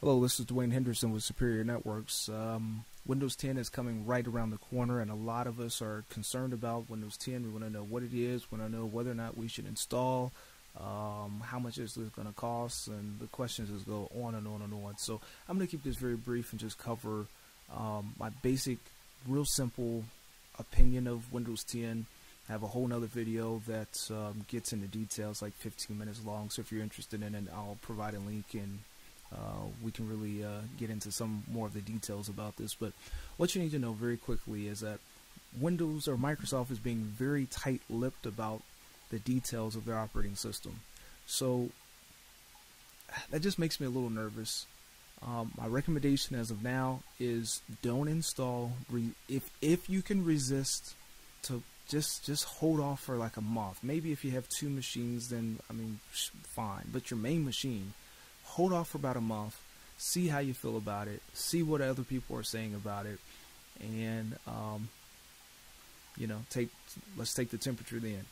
Hello, this is Dwayne Henderson with Superior Networks. Windows 10 is coming right around the corner, and a lot of us are concerned about Windows 10. We want to know what it is, we want to know whether or not we should install, how much is it going to cost, and the questions just go on and on and on. So I'm going to keep this very brief and just cover my basic, real simple opinion of Windows 10. I have a whole nother video that gets into details, like 15 minutes long, so if you're interested in it, I'll provide a link and we can really get into some more of the details about this. But what you need to know very quickly is that Windows or Microsoft is being very tight-lipped about the details of their operating system. So that just makes me a little nervous. My recommendation as of now is don't install. If you can resist, to just hold off for like a month. Maybe if you have two machines, then I mean fine. But your main machine, hold off for about a month, see how you feel about it, see what other people are saying about it, and you know, let's take the temperature then.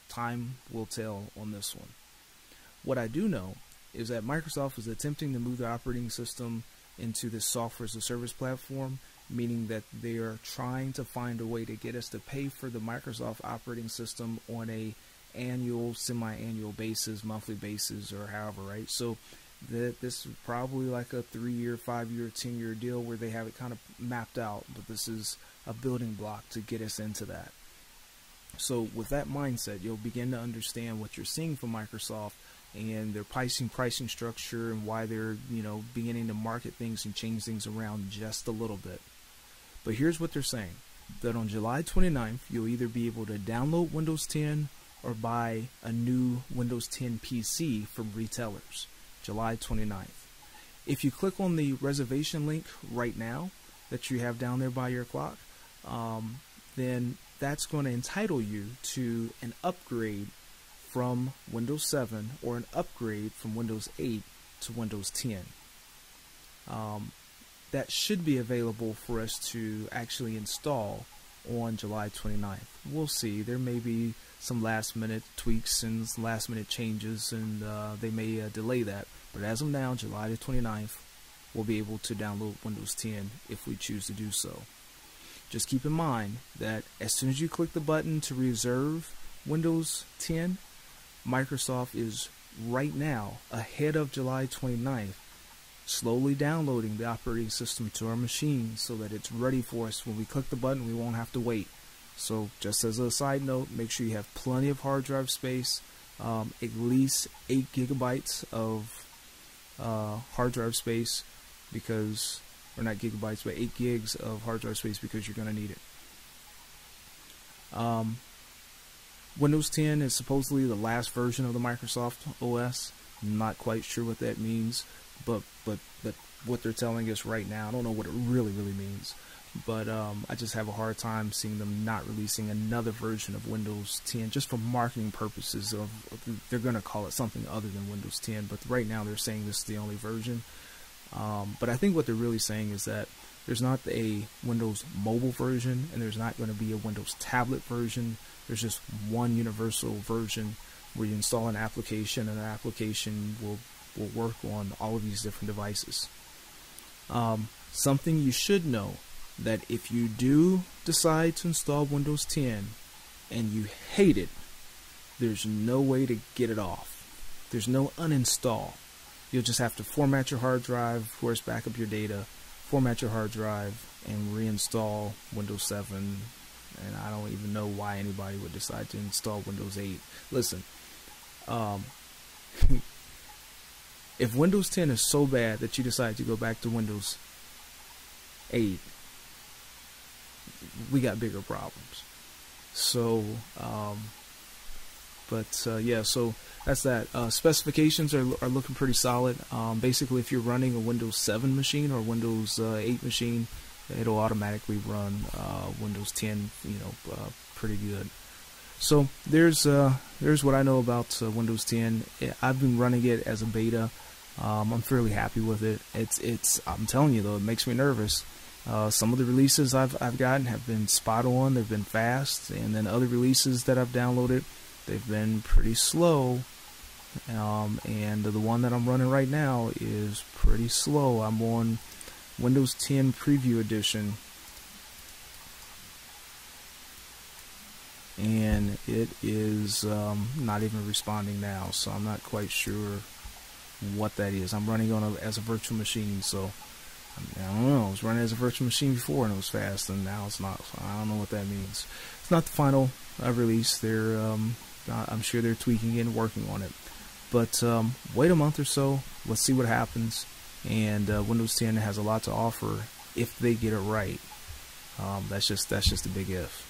Time will tell on this one. What I do know is that Microsoft is attempting to move the operating system into this software as a service platform, meaning that they are trying to find a way to get us to pay for the Microsoft operating system on a annual, semi-annual basis, monthly basis, or however, right? So that this is probably like a 3-year, 5-year, 10-year deal where they have it kind of mapped out, but this is a building block to get us into that. So with that mindset, you'll begin to understand what you're seeing from Microsoft and their pricing structure, and why they're, you know, beginning to market things and change things around just a little bit. But here's what they're saying: that on July 29th, you'll either be able to download Windows 10 or buy a new Windows 10 PC from retailers. July 29th. If you click on the reservation link right now that you have down there by your clock, then that's going to entitle you to an upgrade from Windows 7 or an upgrade from Windows 8 to Windows 10. That should be available for us to actually install on July 29th. We'll see. There may be some last minute tweaks and last minute changes, and they may delay that. But as of now, July the 29th, we'll be able to download Windows 10 if we choose to do so. Just keep in mind that as soon as you click the button to reserve Windows 10, Microsoft is right now, ahead of July 29th, slowly downloading the operating system to our machine so that it's ready for us. When we click the button, we won't have to wait. So just as a side note, make sure you have plenty of hard drive space, at least 8 gigabytes of hard drive space, because, or not gigabytes, but 8 gigs of hard drive space, because you're going to need it. Windows 10 is supposedly the last version of the Microsoft OS. I'm not quite sure what that means, but what they're telling us right now, I don't know what it really means. But I just have a hard time seeing them not releasing another version of Windows 10 just for marketing purposes. They're going to call it something other than Windows 10, but right now they're saying this is the only version. But I think what they're really saying is that there's not a Windows mobile version, and there's not going to be a Windows tablet version. There's just one universal version where you install an application, and the application will work on all of these different devices. Something you should know, that if you do decide to install Windows 10 and you hate it, there's no way to get it off. There's no uninstall. You'll just have to format your hard drive, of course, back up your data, format your hard drive, and reinstall Windows 7. And I don't even know why anybody would decide to install Windows 8. Listen, if Windows 10 is so bad that you decide to go back to Windows 8, we got bigger problems. So yeah, so that's that. Specifications are looking pretty solid. Basically, if you're running a Windows 7 machine or Windows 8 machine, it'll automatically run Windows 10, you know, pretty good. So there's what I know about Windows 10. I've been running it as a beta. I'm fairly happy with it. I'm telling you though, it makes me nervous. Some of the releases I've gotten have been spot on, they've been fast, and then other releases that I've downloaded, they've been pretty slow. and the one that I'm running right now is pretty slow. I'm on Windows 10 Preview Edition, and it is not even responding now, so I'm not quite sure what that is. I'm running on as a virtual machine, so I don't know. I was running as a virtual machine before and it was fast, and now it's not. So I don't know what that means. It's not the final release. I'm sure they're tweaking it and working on it. But wait a month or so. Let's see what happens. And Windows 10 has a lot to offer if they get it right. That's just a big if.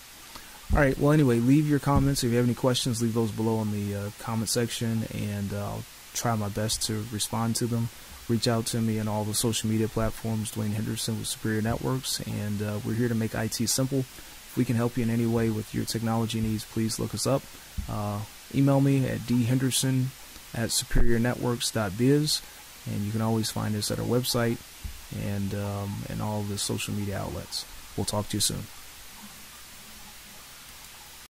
All right. Well, anyway, leave your comments. If you have any questions, leave those below in the comment section, and I'll try my best to respond to them. Reach out to me on all the social media platforms, Dwayne Henderson with Superior Networks, and we're here to make IT simple. If we can help you in any way with your technology needs, please look us up. Email me at dhenderson@superiornetworks.biz, and you can always find us at our website and all the social media outlets. We'll talk to you soon.